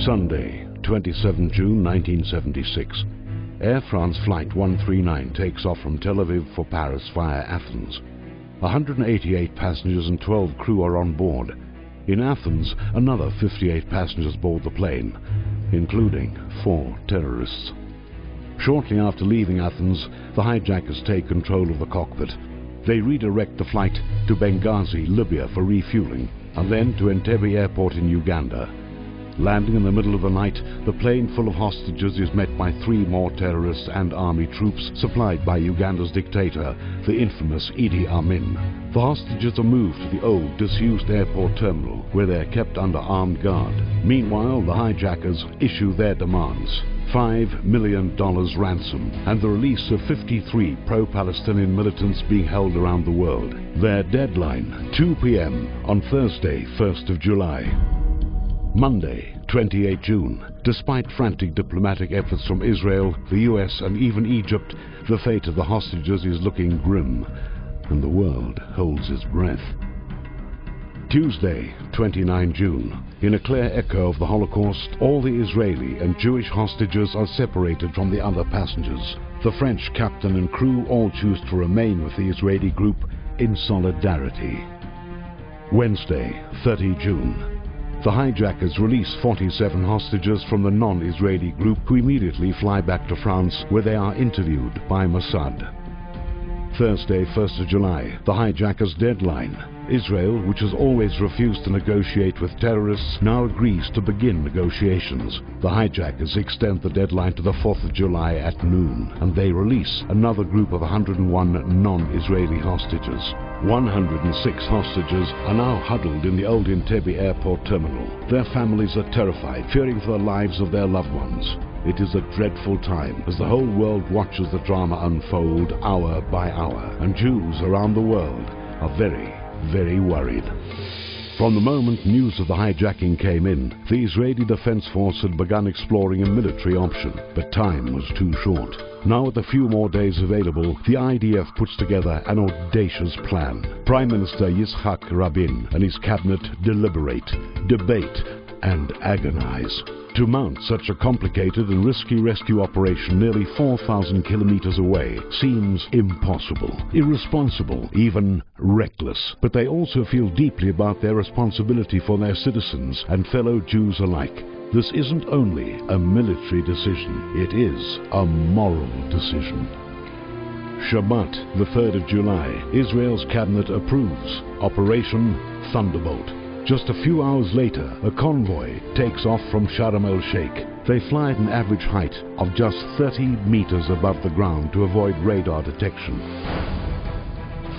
Sunday, 27 June 1976. Air France Flight 139 takes off from Tel Aviv for Paris via Athens. 188 passengers and 12 crew are on board. In Athens, another 58 passengers board the plane, including 4 terrorists. Shortly after leaving Athens, the hijackers take control of the cockpit. They redirect the flight to Benghazi, Libya for refueling, and then to Entebbe airport in Uganda. Landing in the middle of the night, the plane full of hostages is met by 3 more terrorists and army troops supplied by Uganda's dictator, the infamous Idi Amin. The hostages are moved to the old, disused airport terminal, where they are kept under armed guard. Meanwhile, the hijackers issue their demands: $5 million ransom and the release of 53 pro-Palestinian militants being held around the world. Their deadline, 2 p.m. on Thursday, 1st of July. Monday, 28 June. Despite frantic diplomatic efforts from Israel, the US and even Egypt, the fate of the hostages is looking grim, and the world holds its breath. Tuesday, 29 June. In a clear echo of the Holocaust, all the Israeli and Jewish hostages are separated from the other passengers. The French captain and crew all choose to remain with the Israeli group in solidarity. Wednesday, 30 June. The hijackers release 47 hostages from the non-Israeli group, who immediately fly back to France, where they are interviewed by Mossad. Thursday, 1st of July, the hijackers' deadline. Israel, which has always refused to negotiate with terrorists, now agrees to begin negotiations. The hijackers extend the deadline to the 4th of July at noon, and they release another group of 101 non-Israeli hostages. 106 hostages are now huddled in the old Entebbe airport terminal. Their families are terrified, fearing for the lives of their loved ones. It is a dreadful time as the whole world watches the drama unfold hour by hour, and Jews around the world are very worried. From the moment news of the hijacking came in, the Israeli Defense Force had begun exploring a military option, but time was too short. Now, with a few more days available, the IDF puts together an audacious plan. Prime Minister Yitzhak Rabin and his cabinet deliberate, debate, and agonize. To mount such a complicated and risky rescue operation nearly 4,000 kilometers away seems impossible, irresponsible, even reckless. But they also feel deeply about their responsibility for their citizens and fellow Jews alike. This isn't only a military decision, it is a moral decision. Shabbat, the 3rd of July, Israel's cabinet approves Operation Thunderbolt. Just a few hours later, a convoy takes off from Sharm el-Sheikh. They fly at an average height of just 30 meters above the ground to avoid radar detection.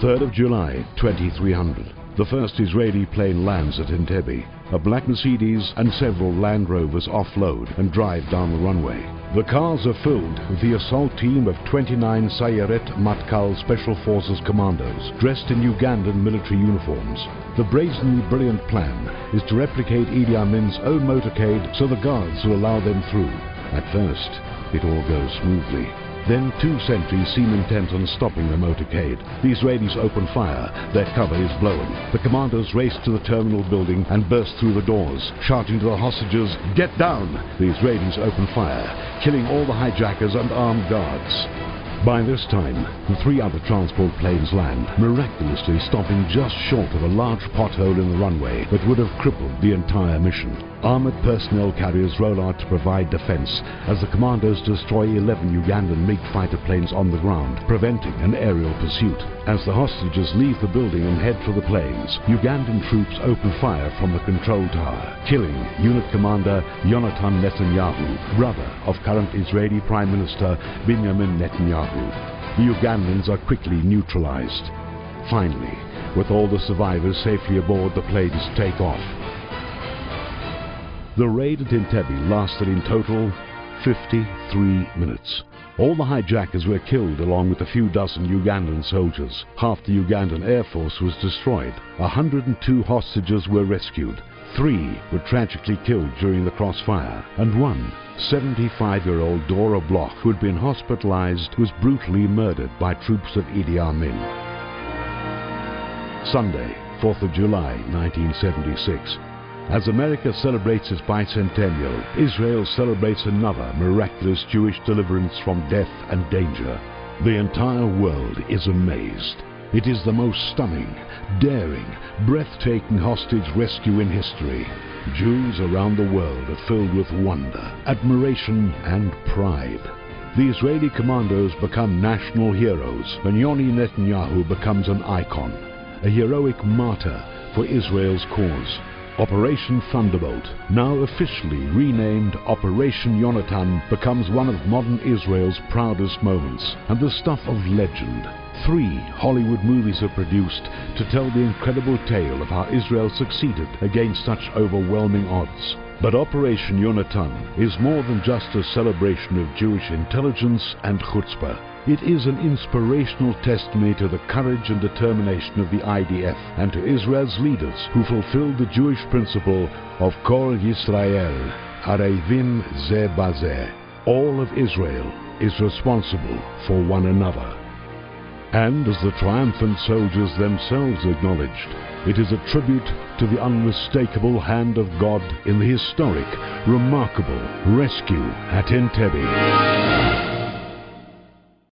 3rd of July, 2300. The first Israeli plane lands at Entebbe. A black Mercedes and several Land Rovers offload and drive down the runway. The cars are filled with the assault team of 29 Sayeret Matkal Special Forces commandos, dressed in Ugandan military uniforms. The brazenly brilliant plan is to replicate Idi Amin's own motorcade so the guards will allow them through. At first, it all goes smoothly. Then 2 sentries seem intent on stopping the motorcade. The Israelis open fire. Their cover is blown. The commandos race to the terminal building and burst through the doors, shouting to the hostages, "Get down!" The Israelis open fire, killing all the hijackers and armed guards. By this time, the 3 other transport planes land, miraculously stopping just short of a large pothole in the runway that would have crippled the entire mission. Armored personnel carriers roll out to provide defense as the commandos destroy 11 Ugandan MiG fighter planes on the ground, preventing an aerial pursuit. As the hostages leave the building and head for the planes, Ugandan troops open fire from the control tower, killing unit commander Yonatan Netanyahu, brother of current Israeli Prime Minister Benjamin Netanyahu. The Ugandans are quickly neutralized. Finally, with all the survivors safely aboard, the planes take off. The raid at Entebbe lasted in total 53 minutes. All the hijackers were killed along with a few dozen Ugandan soldiers. Half the Ugandan Air Force was destroyed. 102 hostages were rescued. 3 were tragically killed during the crossfire, and one 75-year-old Dora Bloch, who had been hospitalized, was brutally murdered by troops of Idi Amin. Sunday, 4th of July, 1976. As America celebrates its bicentennial, Israel celebrates another miraculous Jewish deliverance from death and danger. The entire world is amazed. It is the most stunning, daring, breathtaking hostage rescue in history. Jews around the world are filled with wonder, admiration, and pride. The Israeli commandos become national heroes when Yoni Netanyahu becomes an icon, a heroic martyr for Israel's cause. Operation Thunderbolt, now officially renamed Operation Yonatan, becomes one of modern Israel's proudest moments and the stuff of legend. 3 Hollywood movies are produced to tell the incredible tale of how Israel succeeded against such overwhelming odds. But Operation Yonatan is more than just a celebration of Jewish intelligence and chutzpah. It is an inspirational testimony to the courage and determination of the IDF and to Israel's leaders who fulfilled the Jewish principle of Kol Yisrael, Arevim Ze Bazeh. All of Israel is responsible for one another. And as the triumphant soldiers themselves acknowledged, it is a tribute to the unmistakable hand of God in the historic, remarkable rescue at Entebbe.